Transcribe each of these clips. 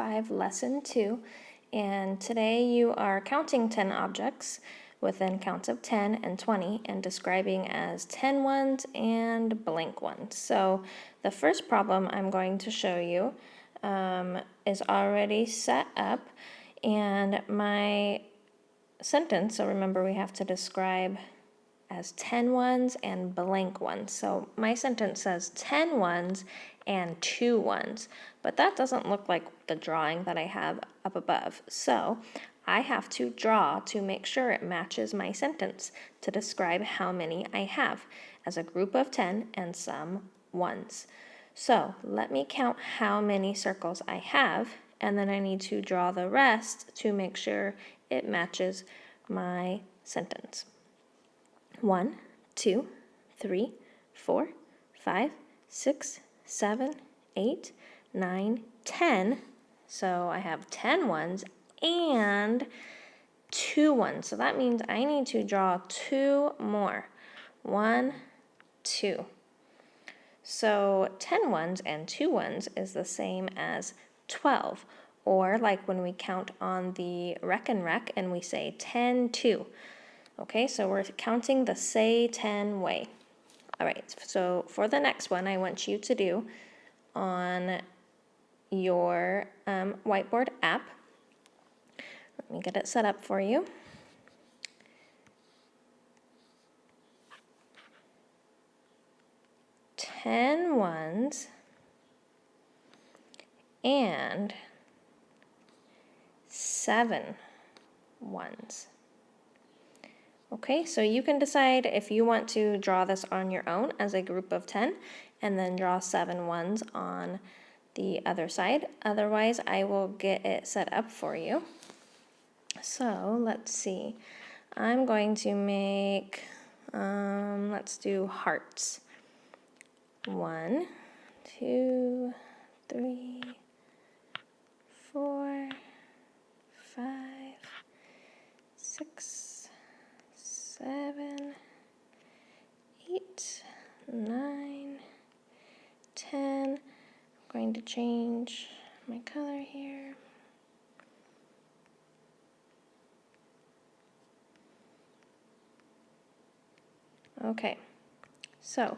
5, Lesson 2, and today you are counting 10 objects within counts of 10 and 20 and describing as 10 ones and blank ones. So the first problem I'm going to show you is already set up, and my sentence, so remember we have to describe as 10 ones and blank ones. So my sentence says 10 ones and 2 ones, but that doesn't look like the drawing that I have up above. So I have to draw to make sure it matches my sentence to describe how many I have as a group of 10 and some ones. So let me count how many circles I have, and then I need to draw the rest to make sure it matches my sentence. 1, 2, 3, 4, 5, 6, 7, 8, 9, 10. So I have 10 ones and 2 ones. So that means I need to draw 2 more. 1, 2. So 10 ones and 2 ones is the same as 12. Or like when we count on the Rec and we say 10, 2. Okay, so we're counting the say 10 way. All right, so for the next one, I want you to do on your Whiteboard app. Let me get it set up for you. Ten ones and 7 ones. Okay, so you can decide if you want to draw this on your own as a group of 10 and then draw 7 ones on the other side. Otherwise, I will get it set up for you. So let's see. I'm going to make, let's do hearts. 1, 2, 3, 4, 5, 6, 7, 8, 9, 10. I'm going to change my color here. Okay, so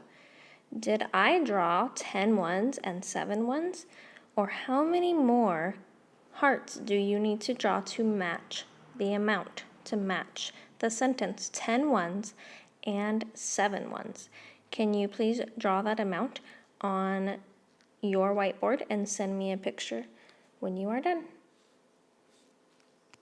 did I draw 10 ones and 7 ones? Or how many more hearts do you need to draw to match the amount, to match the sentence 10 ones and 7 ones? Can you please draw that amount on your whiteboard and send me a picture when you are done?